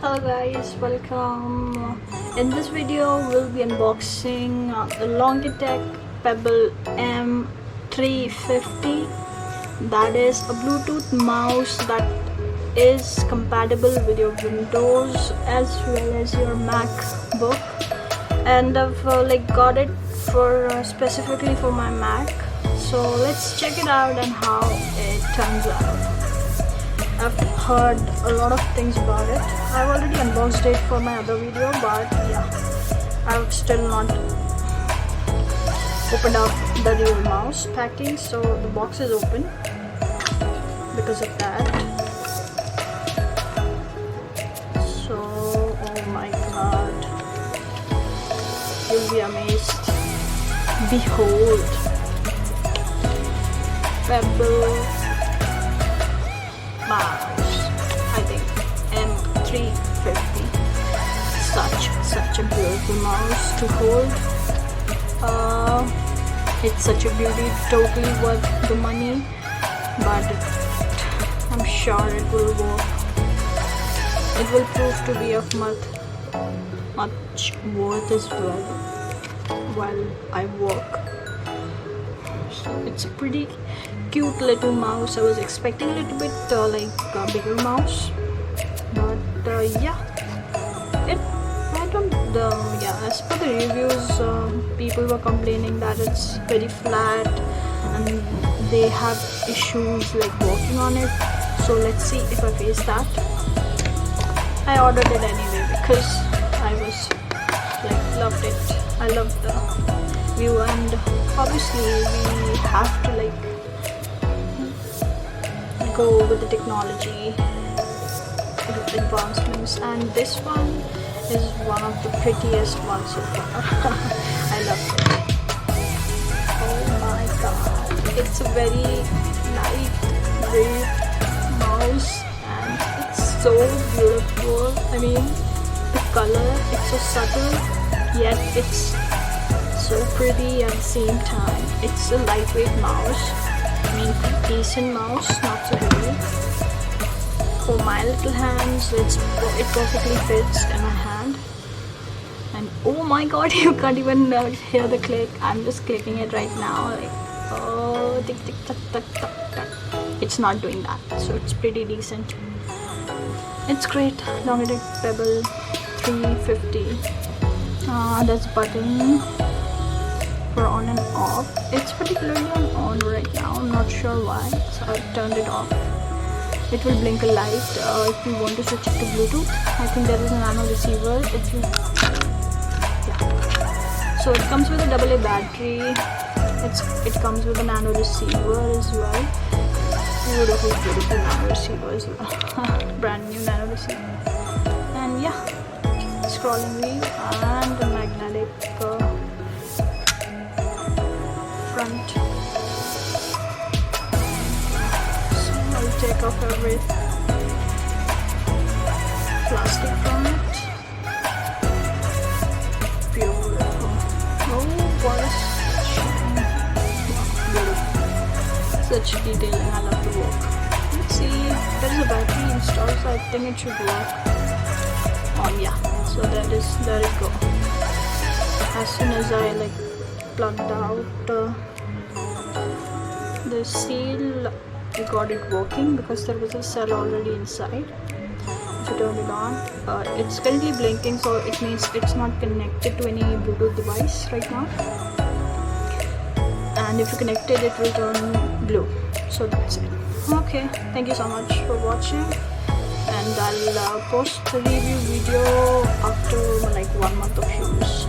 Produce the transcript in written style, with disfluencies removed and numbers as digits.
Hello guys, welcome. In this video we'll be unboxing the Logitech Pebble M350. That is a Bluetooth mouse that is compatible with your Windows as well as your MacBook, and I've got it for specifically for my Mac. So let's check it out and how it turns out. I've heard a lot of things about it. I've already unboxed it for my other video, but yeah, I've still not opened up the real mouse packing, so the box is open because of that. So, oh my god, you'll be amazed. Behold, Pebble mouse, I think M350. Such a beautiful mouse to hold. It's such a beauty, totally worth the money, but I'm sure it will work. It will prove to be of much worth as well while I work. So it's a pretty cute little mouse. I was expecting a little bit like a bigger mouse, but yeah, as per the reviews, people were complaining that it's very flat and they have issues like working on it. So let's see if I face that. I ordered it anyway because I was loved it. I loved the view, and obviously we have to go with the technology advancements, and this one is one of the prettiest ones so far. I love it. Oh my god, it's a very lightweight mouse and it's so beautiful. I mean, the color, it's so subtle yet it's so pretty at the same time. It's a lightweight mouse, I mean decent mouse, not so heavy. For my little hands, it perfectly fits in my hand. And oh my god, you can't even hear the click. I'm just clicking it right now, oh, tick tick tuck tuck tuck tuck. It's not doing that, so it's pretty decent. It's great. Logitech Pebble 350. There's a button for on and off. It's particularly on right now. I'm not sure why, so I've turned it off. It will blink a light if you want to switch it to Bluetooth. I think there is a nano receiver. So it comes with a AA battery. It comes with a nano receiver as well. Beautiful nano receiver as well. Brand new nano receiver. And yeah, scrolling wheel and a magnetic front. Take off every plastic from it. Beautiful. Oh, what a beautiful. Such detailing. I love the work. Let's see. There is a battery installed, so I think it should work. Oh yeah. So there it go. As soon as I plugged out the seal, we got it working because there was a cell already inside. If you turn it on, it's currently blinking, so it means it's not connected to any Bluetooth device right now. And if you connect it, it will turn blue. So that's it. Okay, thank you so much for watching, and I'll post the review video after 1 month of use.